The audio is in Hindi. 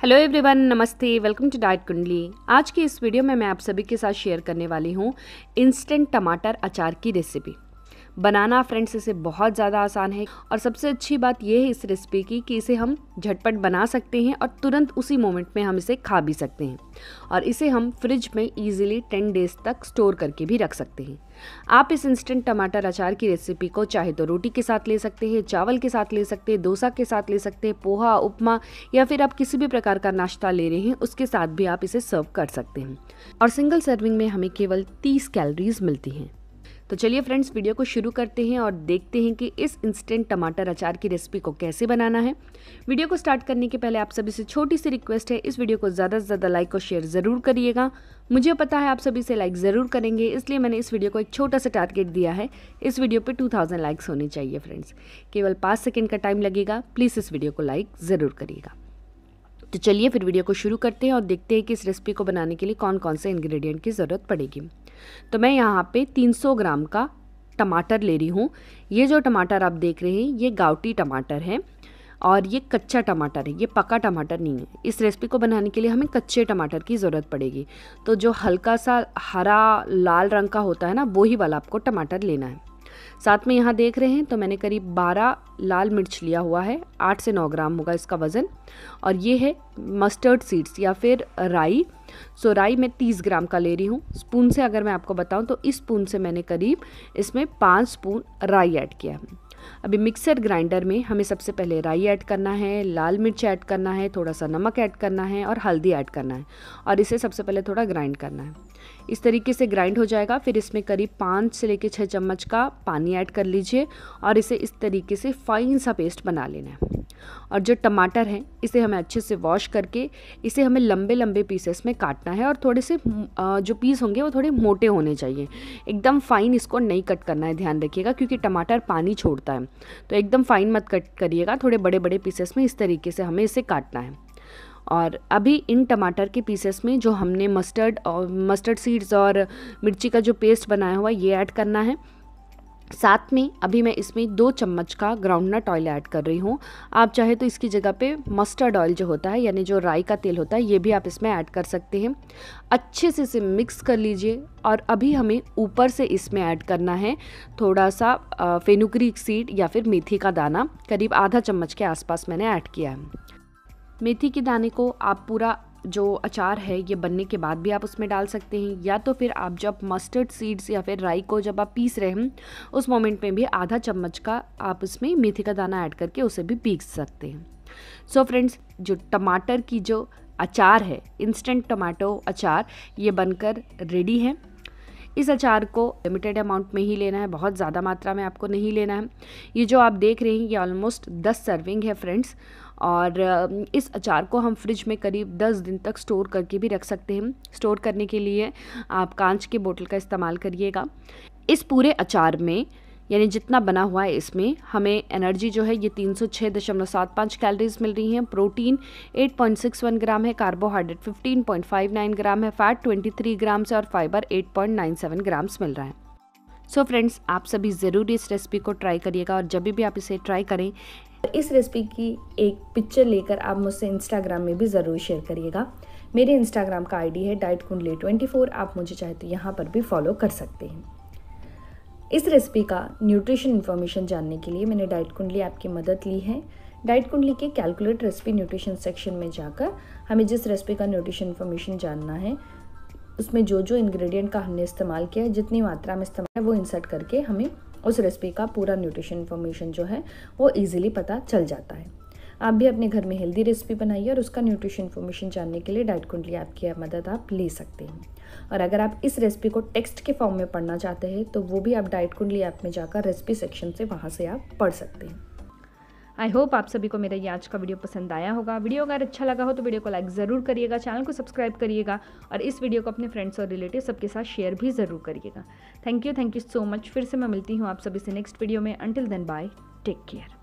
हेलो एवरीवन, नमस्ते, वेलकम टू डाइट कुंडली। आज की इस वीडियो में मैं आप सभी के साथ शेयर करने वाली हूँ इंस्टेंट टमाटर अचार की रेसिपी। बनाना फ्रेंड्स इसे बहुत ज़्यादा आसान है और सबसे अच्छी बात यह है इस रेसिपी की कि इसे हम झटपट बना सकते हैं और तुरंत उसी मोमेंट में हम इसे खा भी सकते हैं और इसे हम फ्रिज में ईजिली 10 डेज तक स्टोर करके भी रख सकते हैं। आप इस इंस्टेंट टमाटर अचार की रेसिपी को चाहे तो रोटी के साथ ले सकते हैं, चावल के साथ ले सकते हैं, डोसा के साथ ले सकते हैं, पोहा, उपमा या फिर आप किसी भी प्रकार का नाश्ता ले रहे हैं उसके साथ भी आप इसे सर्व कर सकते हैं और सिंगल सर्विंग में हमें केवल 30 कैलोरीज मिलती हैं। तो चलिए फ्रेंड्स, वीडियो को शुरू करते हैं और देखते हैं कि इस इंस्टेंट टमाटर अचार की रेसिपी को कैसे बनाना है। वीडियो को स्टार्ट करने के पहले आप सभी से छोटी सी रिक्वेस्ट है, इस वीडियो को ज़्यादा से ज़्यादा लाइक और शेयर ज़रूर करिएगा। मुझे पता है आप सभी से लाइक ज़रूर करेंगे, इसलिए मैंने इस वीडियो को एक छोटा सा टारगेट दिया है। इस वीडियो पे 2000 लाइक्स होने चाहिए फ्रेंड्स। केवल 5 सेकेंड का टाइम लगेगा, प्लीज़ इस वीडियो को लाइक ज़रूर करिएगा। तो चलिए फिर वीडियो को शुरू करते हैं और देखते हैं कि इस रेसिपी को बनाने के लिए कौन कौन से इंग्रेडिएंट की ज़रूरत पड़ेगी। तो मैं यहाँ पे 300 ग्राम का टमाटर ले रही हूँ। ये जो टमाटर आप देख रहे हैं ये गावटी टमाटर है और ये कच्चा टमाटर है, ये पका टमाटर नहीं है। इस रेसिपी को बनाने के लिए हमें कच्चे टमाटर की ज़रूरत पड़ेगी। तो जो हल्का सा हरा लाल रंग का होता है ना, वही वाला आपको टमाटर लेना है। साथ में यहाँ देख रहे हैं तो मैंने करीब 12 लाल मिर्च लिया हुआ है, 8 से 9 ग्राम होगा इसका वज़न। और ये है मस्टर्ड सीड्स या फिर राई। सो राई मैं 30 ग्राम का ले रही हूँ। स्पून से अगर मैं आपको बताऊँ तो इस स्पून से मैंने करीब इसमें 5 स्पून राई ऐड किया है। अभी मिक्सर ग्राइंडर में हमें सबसे पहले राई ऐड करना है, लाल मिर्च ऐड करना है, थोड़ा सा नमक ऐड करना है और हल्दी ऐड करना है और इसे सबसे पहले थोड़ा ग्राइंड करना है। इस तरीके से ग्राइंड हो जाएगा। फिर इसमें करीब 5 से लेकर 6 चम्मच का पानी ऐड कर लीजिए और इसे इस तरीके से फाइन सा पेस्ट बना लेना है। और जो टमाटर है इसे हमें अच्छे से वॉश करके इसे हमें लंबे लंबे पीसेस में काटना है और थोड़े से जो पीस होंगे वो थोड़े मोटे होने चाहिए। एकदम फाइन इसको नहीं कट करना है, ध्यान रखिएगा, क्योंकि टमाटर पानी छोड़ता है। तो एकदम फाइन मत कट करिएगा, थोड़े बड़े बड़े पीसेस में इस तरीके से हमें इसे काटना है। और अभी इन टमाटर के पीसेस में जो हमने मस्टर्ड सीड्स और मिर्ची का जो पेस्ट बनाया हुआ ये ऐड करना है। साथ में अभी मैं इसमें 2 चम्मच का ग्राउंडनट ऑयल ऐड कर रही हूँ। आप चाहे तो इसकी जगह पे मस्टर्ड ऑयल जो होता है यानी जो राई का तेल होता है ये भी आप इसमें ऐड कर सकते हैं। अच्छे से इसे मिक्स कर लीजिए और अभी हमें ऊपर से इसमें ऐड करना है थोड़ा सा फेनुग्रीक सीड या फिर मेथी का दाना, करीब आधा चम्मच के आसपास मैंने ऐड किया है। मेथी के दाने को आप पूरा जो अचार है ये बनने के बाद भी आप उसमें डाल सकते हैं, या तो फिर आप जब मस्टर्ड सीड्स या फिर राई को जब आप पीस रहे हैं उस मोमेंट में भी आधा चम्मच का आप उसमें मेथी का दाना ऐड करके उसे भी पीस सकते हैं। सो फ्रेंड्स, जो टमाटर की जो अचार है, इंस्टेंट टमाटो अचार, ये बनकर रेडी है। इस अचार को लिमिटेड अमाउंट में ही लेना है, बहुत ज़्यादा मात्रा में आपको नहीं लेना है। ये जो आप देख रहे हैं ये ऑलमोस्ट 10 सर्विंग है फ्रेंड्स और इस अचार को हम फ्रिज में करीब 10 दिन तक स्टोर करके भी रख सकते हैं। स्टोर करने के लिए आप कांच के बोतल का इस्तेमाल करिएगा। इस पूरे अचार में यानी जितना बना हुआ है इसमें हमें एनर्जी जो है ये 306.75 कैलोरीज मिल रही हैं। प्रोटीन 8.61 ग्राम है, कार्बोहाइड्रेट 15.59 ग्राम है, फैट 23 ग्राम से और फाइबर 8.97 ग्राम्स मिल रहा है। सो फ्रेंड्स, आप सभी ज़रूर इस रेसिपी को ट्राई करिएगा और जब भी आप इसे ट्राई करें इस रेसिपी की एक पिक्चर लेकर आप मुझसे इंस्टाग्राम में भी ज़रूर शेयर करिएगा। मेरे इंस्टाग्राम का आईडी है डाइट कुंडली 24। आप मुझे चाहे तो यहाँ पर भी फॉलो कर सकते हैं। इस रेसिपी का न्यूट्रिशन इन्फॉर्मेशन जानने के लिए मैंने डाइट कुंडली ऐप की मदद ली है। डाइट कुंडली के कैलकुलेट रेसिपी न्यूट्रिशन सेक्शन में जाकर हमें जिस रेसिपी का न्यूट्रिशन इन्फॉर्मेशन जानना है उसमें जो जो इंग्रेडिएंट का हमने इस्तेमाल किया है, जितनी मात्रा में इस्तेमाल है वो इंसर्ट करके हमें उस रेसिपी का पूरा न्यूट्रिशन इन्फॉर्मेशन जो है वो इजीली पता चल जाता है। आप भी अपने घर में हेल्दी रेसिपी बनाइए और उसका न्यूट्रिशन इन्फॉर्मेशन जानने के लिए डाइट कुंडली ऐप की मदद आप ले सकते हैं। और अगर आप इस रेसिपी को टेक्स्ट के फॉर्म में पढ़ना चाहते हैं तो वो भी आप डाइट कुंडली ऐप में जाकर रेसिपी सेक्शन से वहाँ से आप पढ़ सकते हैं। आई होप आप सभी को मेरा ये आज का वीडियो पसंद आया होगा। वीडियो अगर अच्छा लगा हो तो वीडियो को लाइक ज़रूर करिएगा, चैनल को सब्सक्राइब करिएगा और इस वीडियो को अपने फ्रेंड्स और रिलेटिव सबके साथ शेयर भी ज़रूर करिएगा। Thank you so much. फिर से मैं मिलती हूँ आप सभी से नेक्स्ट वीडियो में। Until then bye, take care.